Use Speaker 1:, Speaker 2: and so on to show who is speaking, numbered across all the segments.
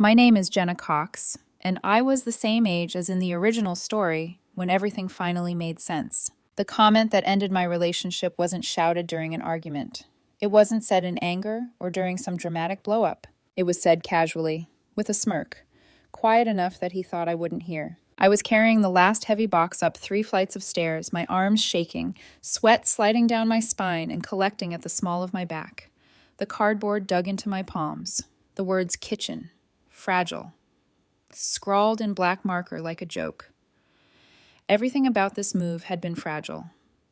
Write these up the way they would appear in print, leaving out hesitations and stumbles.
Speaker 1: My name is Jenna Cox, and I was the same age as in the original story when everything finally made sense. The comment that ended my relationship wasn't shouted during an argument. It wasn't said in anger or during some dramatic blow-up. It was said casually, with a smirk, quiet enough that he thought I wouldn't hear. I was carrying the last heavy box up 3 flights of stairs, my arms shaking, sweat sliding down my spine and collecting at the small of my back. The cardboard dug into my palms. The words kitchen, fragile, scrawled in black marker like a joke. Everything about this move had been fragile.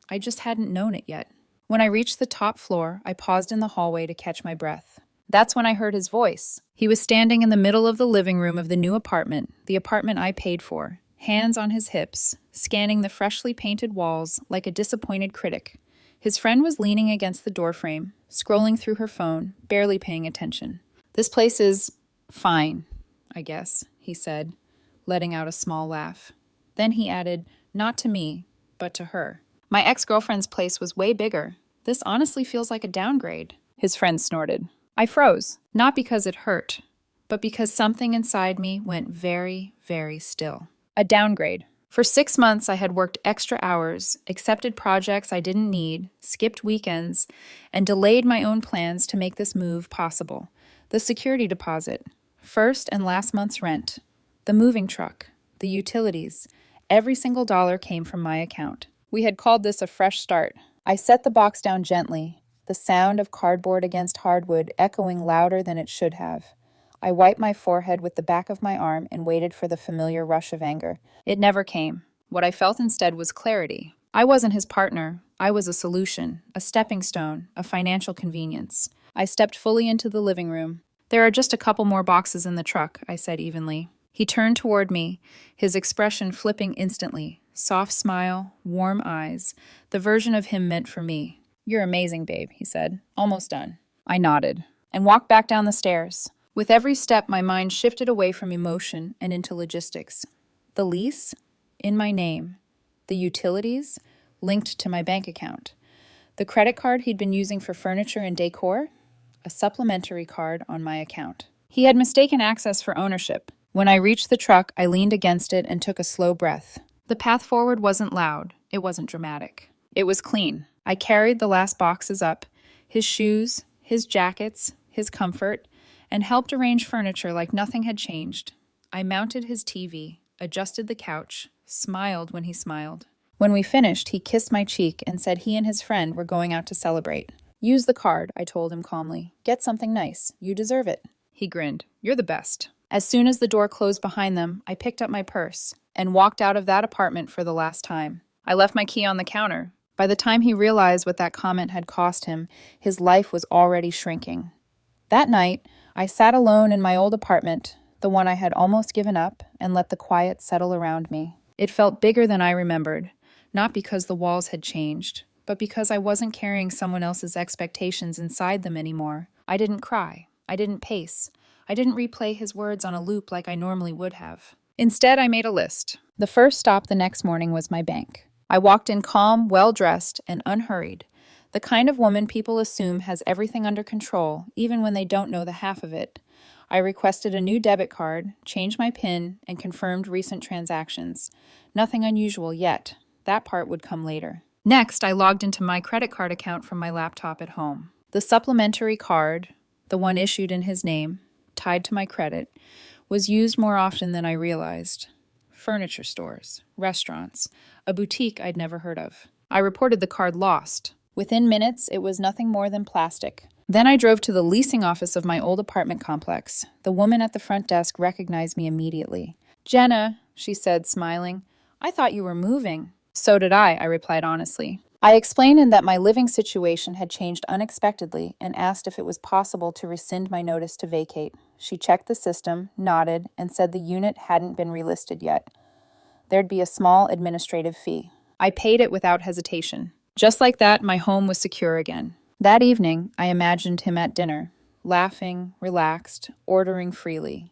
Speaker 1: I just hadn't known it yet. When I reached the top floor, I paused in the hallway to catch my breath. That's when I heard his voice. He was standing in the middle of the living room of the new apartment, the apartment I paid for, hands on his hips, scanning the freshly painted walls like a disappointed critic. His friend was leaning against the doorframe, scrolling through her phone, barely paying attention. "This place is fine, I guess," he said, letting out a small laugh. Then he added, "Not to me, but to her. My ex-girlfriend's place was way bigger. This honestly feels like a downgrade." His friend snorted. I froze, not because it hurt, but because something inside me went very, very still. A downgrade. For 6 months, I had worked extra hours, accepted projects I didn't need, skipped weekends, and delayed my own plans to make this move possible. The security deposit, first and last month's rent, the moving truck, the utilities, every single dollar came from my account. We had called this a fresh start. I set the box down gently, the sound of cardboard against hardwood echoing louder than it should have. I wiped my forehead with the back of my arm and waited for the familiar rush of anger. It never came. What I felt instead was clarity. I wasn't his partner. I was a solution, a stepping stone, a financial convenience. I stepped fully into the living room. "There are just a couple more boxes in the truck," I said evenly. He turned toward me, his expression flipping instantly. Soft smile, warm eyes, the version of him meant for me. "You're amazing, babe," he said. "Almost done." I nodded and walked back down the stairs. With every step, my mind shifted away from emotion and into logistics. The lease? In my name. The utilities? Linked to my bank account. The credit card he'd been using for furniture and decor? A supplementary card on my account. He had mistaken access for ownership. When I reached the truck, I leaned against it and took a slow breath. The path forward wasn't loud. It wasn't dramatic. It was clean. I carried the last boxes up, his shoes, his jackets, his comfort, and helped arrange furniture like nothing had changed. I mounted his TV, adjusted the couch, smiled when he smiled. When we finished, he kissed my cheek and said he and his friend were going out to celebrate. "Use the card," I told him calmly. "Get something nice. You deserve it." He grinned. "You're the best." As soon as the door closed behind them, I picked up my purse and walked out of that apartment for the last time. I left my key on the counter. By the time he realized what that comment had cost him, his life was already shrinking. That night, I sat alone in my old apartment, the one I had almost given up, and let the quiet settle around me. It felt bigger than I remembered, not because the walls had changed, but because I wasn't carrying someone else's expectations inside them anymore. I didn't cry. I didn't pace. I didn't replay his words on a loop like I normally would have. Instead, I made a list. The first stop the next morning was my bank. I walked in calm, well-dressed, and unhurried. The kind of woman people assume has everything under control, even when they don't know the half of it. I requested a new debit card, changed my PIN, and confirmed recent transactions. Nothing unusual yet. That part would come later. Next, I logged into my credit card account from my laptop at home. The supplementary card, the one issued in his name, tied to my credit, was used more often than I realized. Furniture stores, restaurants, a boutique I'd never heard of. I reported the card lost. Within minutes, it was nothing more than plastic. Then I drove to the leasing office of my old apartment complex. The woman at the front desk recognized me immediately. "Jenna," she said, smiling, "I thought you were moving." "So did I replied honestly. I explained that my living situation had changed unexpectedly and asked if it was possible to rescind my notice to vacate. She checked the system, nodded, and said the unit hadn't been relisted yet. There'd be a small administrative fee. I paid it without hesitation. Just like that, my home was secure again. That evening, I imagined him at dinner, laughing, relaxed, ordering freely.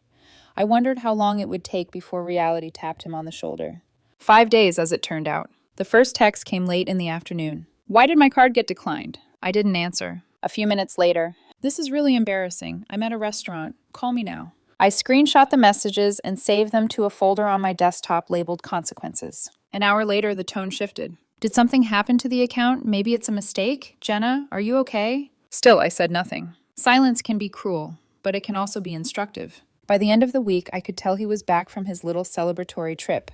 Speaker 1: I wondered how long it would take before reality tapped him on the shoulder. 5 days, as it turned out. The first text came late in the afternoon. "Why did my card get declined?" I didn't answer. A few minutes later, "This is really embarrassing. I'm at a restaurant. Call me now." I screenshot the messages and saved them to a folder on my desktop labeled Consequences. An hour later, the tone shifted. Did something happen to the account? Maybe it's a mistake? Jenna, are you okay? Still, I said nothing. Silence can be cruel, but it can also be instructive. By the end of the week, I could tell he was back from his little celebratory trip.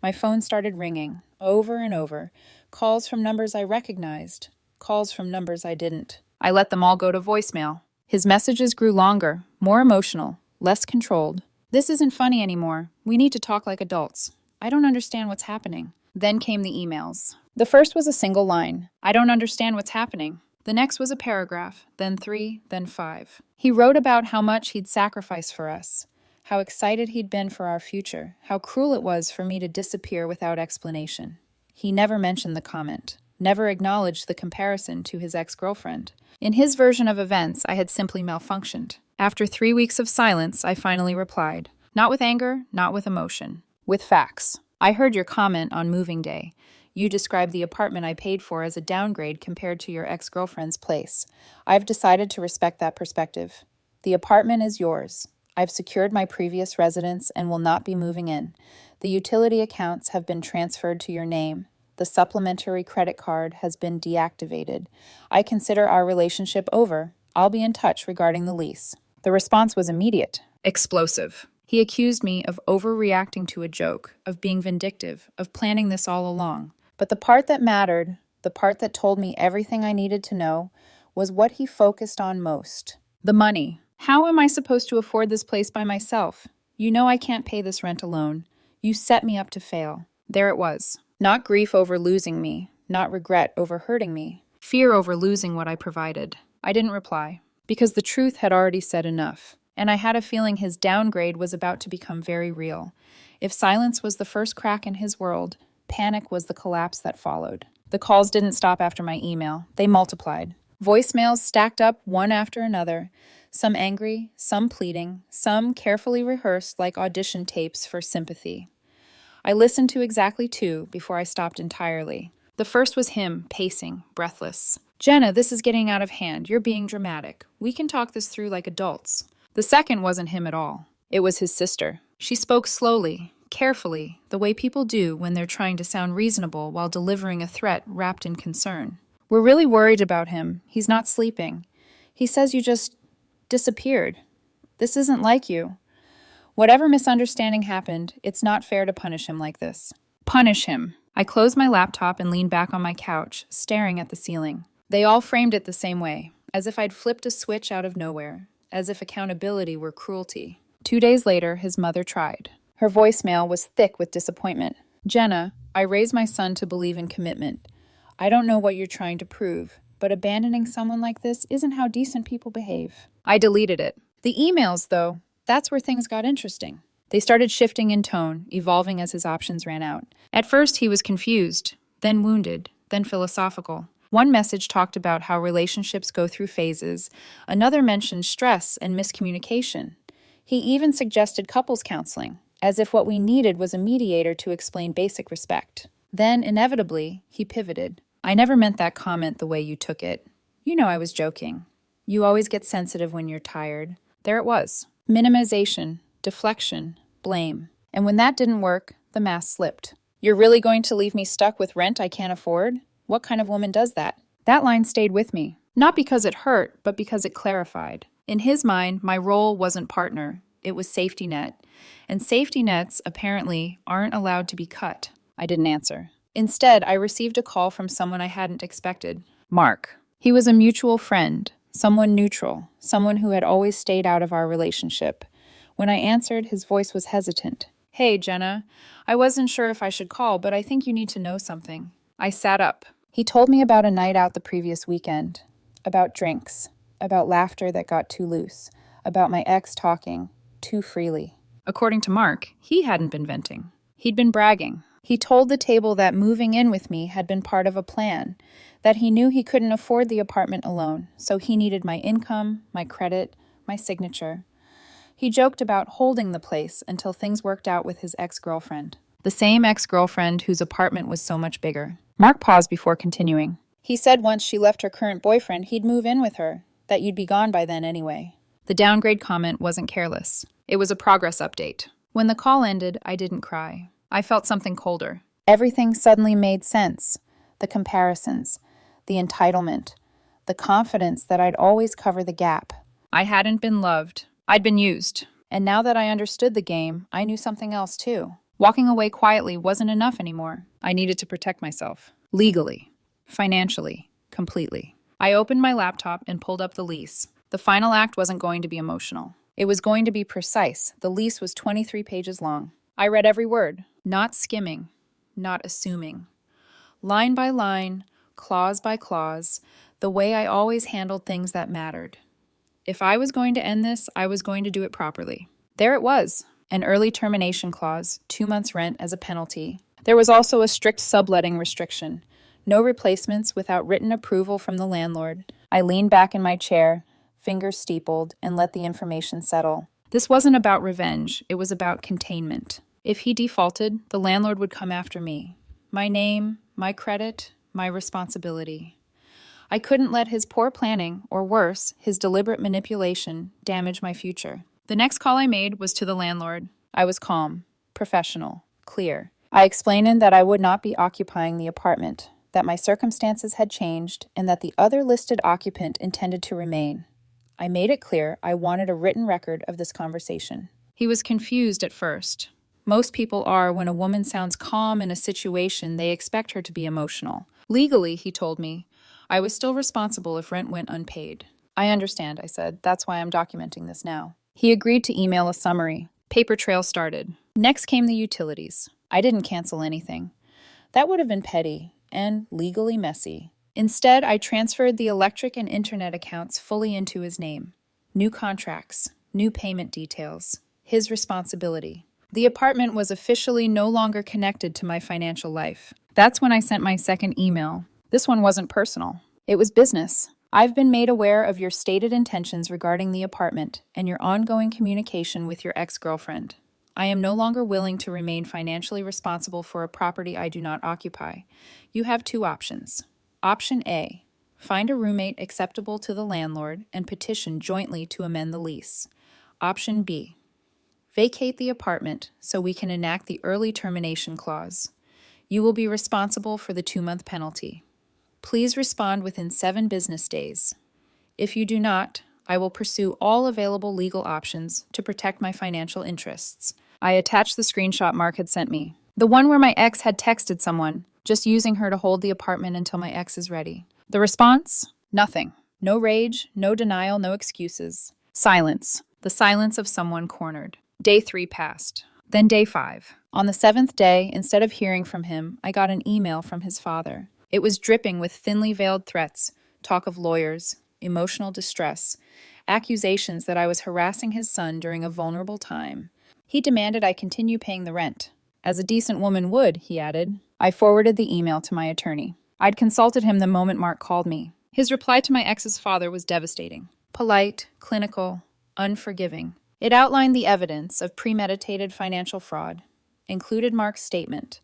Speaker 1: My phone started ringing, over and over. Calls from numbers I recognized, calls from numbers I didn't. I let them all go to voicemail. His messages grew longer, more emotional, less controlled. This isn't funny anymore. We need to talk like adults. I don't understand what's happening. Then came the emails. The first was a single line. I don't understand what's happening. The next was a paragraph, then 3, then 5. He wrote about how much he'd sacrificed for us, how excited he'd been for our future, how cruel it was for me to disappear without explanation. He never mentioned the comment, never acknowledged the comparison to his ex-girlfriend. In his version of events, I had simply malfunctioned. After 3 weeks of silence, I finally replied. Not with anger, not with emotion. With facts. I heard your comment on moving day. You described the apartment I paid for as a downgrade compared to your ex-girlfriend's place. I've decided to respect that perspective. The apartment is yours. I've secured my previous residence and will not be moving in. The utility accounts have been transferred to your name. The supplementary credit card has been deactivated. I consider our relationship over. I'll be in touch regarding the lease. The response was immediate. Explosive. He accused me of overreacting to a joke, of being vindictive, of planning this all along. But the part that mattered, the part that told me everything I needed to know, was what he focused on most. The money. How am I supposed to afford this place by myself? You know I can't pay this rent alone. You set me up to fail. There it was. Not grief over losing me, not regret over hurting me, fear over losing what I provided. I didn't reply, because the truth had already said enough, and I had a feeling his downgrade was about to become very real. If silence was the first crack in his world, panic was the collapse that followed. The calls didn't stop after my email. They multiplied. Voicemails stacked up one after another, some angry, some pleading, some carefully rehearsed like audition tapes for sympathy. I listened to exactly 2 before I stopped entirely. The first was him, pacing, breathless. Jenna, this is getting out of hand. You're being dramatic. We can talk this through like adults. The second wasn't him at all. It was his sister. She spoke slowly, carefully, the way people do when they're trying to sound reasonable while delivering a threat wrapped in concern. We're really worried about him. He's not sleeping. He says you just disappeared. This isn't like you. Whatever misunderstanding happened, it's not fair to punish him like this. Punish him. I closed my laptop and leaned back on my couch, staring at the ceiling. They all framed it the same way, as if I'd flipped a switch out of nowhere, as if accountability were cruelty. 2 days later, his mother tried. Her voicemail was thick with disappointment. Jenna, I raised my son to believe in commitment. I don't know what you're trying to prove, but abandoning someone like this isn't how decent people behave. I deleted it. The emails, though, that's where things got interesting. They started shifting in tone, evolving as his options ran out. At first, he was confused, then wounded, then philosophical. One message talked about how relationships go through phases. Another mentioned stress and miscommunication. He even suggested couples counseling, as if what we needed was a mediator to explain basic respect. Then, inevitably, he pivoted. I never meant that comment the way you took it. You know I was joking. You always get sensitive when you're tired. There it was. Minimization, deflection, blame. And when that didn't work, the mask slipped. You're really going to leave me stuck with rent I can't afford? What kind of woman does that? That line stayed with me. Not because it hurt, but because it clarified. In his mind, my role wasn't partner. It was safety net. And safety nets, apparently, aren't allowed to be cut. I didn't answer. Instead, I received a call from someone I hadn't expected. Mark. He was a mutual friend, someone neutral, someone who had always stayed out of our relationship. When I answered, his voice was hesitant. Hey, Jenna. I wasn't sure if I should call, but I think you need to know something. I sat up. He told me about a night out the previous weekend, about drinks, about laughter that got too loose, about my ex talking too freely. According to Mark, he hadn't been venting. He'd been bragging. He told the table that moving in with me had been part of a plan, that he knew he couldn't afford the apartment alone, so he needed my income, my credit, my signature. He joked about holding the place until things worked out with his ex-girlfriend, the same ex-girlfriend whose apartment was so much bigger. Mark paused before continuing. He said once she left her current boyfriend, he'd move in with her, that you'd be gone by then anyway. The downgrade comment wasn't careless. It was a progress update. When the call ended, I didn't cry. I felt something colder. Everything suddenly made sense. The comparisons, the entitlement, the confidence that I'd always cover the gap. I hadn't been loved. I'd been used. And now that I understood the game, I knew something else too. Walking away quietly wasn't enough anymore. I needed to protect myself. Legally. Financially. Completely. I opened my laptop and pulled up the lease. The final act wasn't going to be emotional. It was going to be precise. The lease was 23 pages long. I read every word, not skimming, not assuming. Line by line, clause by clause, the way I always handled things that mattered. If I was going to end this, I was going to do it properly. There it was, an early termination clause, 2 months' rent as a penalty. There was also a strict subletting restriction. No replacements without written approval from the landlord. I leaned back in my chair, fingers steepled, and let the information settle. This wasn't about revenge, it was about containment. If he defaulted, the landlord would come after me. My name, my credit, my responsibility. I couldn't let his poor planning, or worse, his deliberate manipulation, damage my future. The next call I made was to the landlord. I was calm, professional, clear. I explained that I would not be occupying the apartment, that my circumstances had changed, and that the other listed occupant intended to remain. I made it clear I wanted a written record of this conversation. He was confused at first. Most people are when a woman sounds calm in a situation they expect her to be emotional. Legally, he told me, I was still responsible if rent went unpaid. I understand, I said. That's why I'm documenting this now. He agreed to email a summary. Paper trail started. Next came the utilities. I didn't cancel anything. That would have been petty and legally messy. Instead, I transferred the electric and internet accounts fully into his name. New contracts, new payment details, his responsibility. The apartment was officially no longer connected to my financial life. That's when I sent my second email. This one wasn't personal. It was business. I've been made aware of your stated intentions regarding the apartment and your ongoing communication with your ex-girlfriend. I am no longer willing to remain financially responsible for a property I do not occupy. You have 2 options. Option A, find a roommate acceptable to the landlord and petition jointly to amend the lease. Option B, vacate the apartment so we can enact the early termination clause. You will be responsible for the 2-month penalty. Please respond within 7 business days. If you do not, I will pursue all available legal options to protect my financial interests. I attached the screenshot Mark had sent me. The one where my ex had texted someone, just using her to hold the apartment until my ex is ready. The response? Nothing. No rage, no denial, no excuses. Silence. The silence of someone cornered. Day 3 passed. Then day 5. On the 7th day, instead of hearing from him, I got an email from his father. It was dripping with thinly veiled threats, talk of lawyers, emotional distress, accusations that I was harassing his son during a vulnerable time. He demanded I continue paying the rent. As a decent woman would, he added. I forwarded the email to my attorney. I'd consulted him the moment Mark called me. His reply to my ex's father was devastating. Polite, clinical, unforgiving. It outlined the evidence of premeditated financial fraud, included Mark's statement,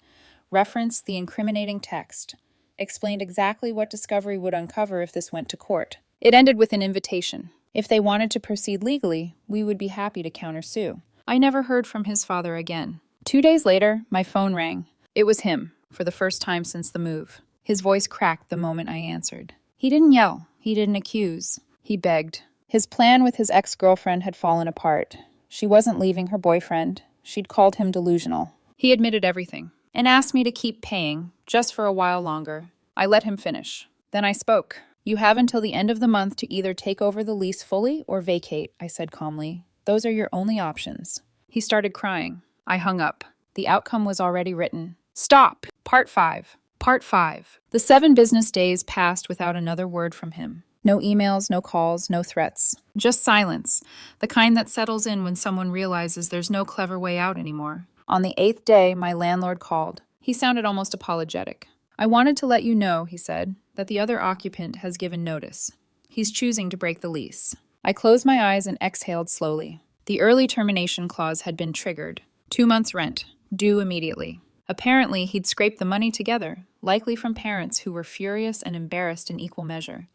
Speaker 1: referenced the incriminating text, explained exactly what discovery would uncover if this went to court. It ended with an invitation. If they wanted to proceed legally, we would be happy to countersue. I never heard from his father again. 2 days later, my phone rang. It was him, for the first time since the move. His voice cracked the moment I answered. He didn't yell. He didn't accuse. He begged. His plan with his ex-girlfriend had fallen apart. She wasn't leaving her boyfriend. She'd called him delusional. He admitted everything and asked me to keep paying, just for a while longer. I let him finish. Then I spoke. You have until the end of the month to either take over the lease fully or vacate, I said calmly. Those are your only options. He started crying. I hung up. The outcome was already written. Stop! Part 5. Part 5. The 7 business days passed without another word from him. No emails, no calls, no threats. Just silence, the kind that settles in when someone realizes there's no clever way out anymore. On the 8th day, my landlord called. He sounded almost apologetic. I wanted to let you know, he said, that the other occupant has given notice. He's choosing to break the lease. I closed my eyes and exhaled slowly. The early termination clause had been triggered. 2 months' rent, due immediately. Apparently, he'd scraped the money together, likely from parents who were furious and embarrassed in equal measure.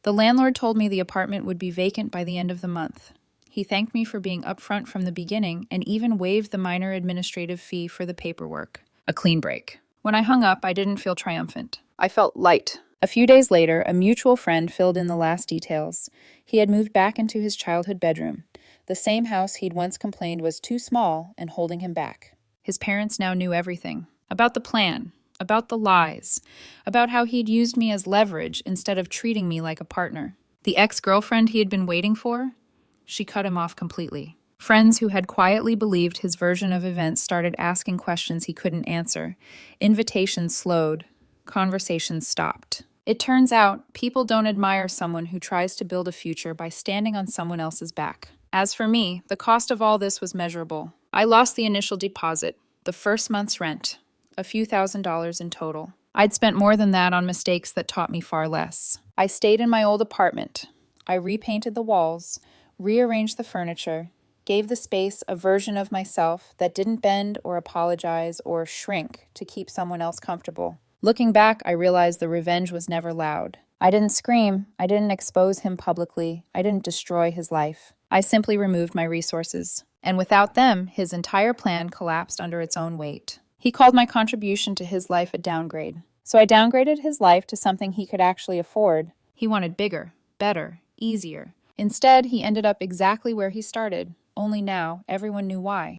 Speaker 1: The landlord told me the apartment would be vacant by the end of the month. He thanked me for being upfront from the beginning and even waived the minor administrative fee for the paperwork. A clean break. When I hung up, I didn't feel triumphant. I felt light. A few days later, a mutual friend filled in the last details. He had moved back into his childhood bedroom, the same house he'd once complained was too small and holding him back. His parents now knew everything. About the plan, about the lies, about how he'd used me as leverage instead of treating me like a partner. The ex-girlfriend he had been waiting for? She cut him off completely. Friends who had quietly believed his version of events started asking questions he couldn't answer. Invitations slowed. Conversations stopped. It turns out, people don't admire someone who tries to build a future by standing on someone else's back. As for me, the cost of all this was measurable. I lost the initial deposit, the first month's rent, a few $1,000s in total. I'd spent more than that on mistakes that taught me far less. I stayed in my old apartment. I repainted the walls, rearranged the furniture, gave the space a version of myself that didn't bend or apologize or shrink to keep someone else comfortable. Looking back, I realized the revenge was never loud. I didn't scream. I didn't expose him publicly. I didn't destroy his life. I simply removed my resources. And without them, his entire plan collapsed under its own weight. He called my contribution to his life a downgrade. So I downgraded his life to something he could actually afford. He wanted bigger, better, easier. Instead, he ended up exactly where he started. Only now, everyone knew why.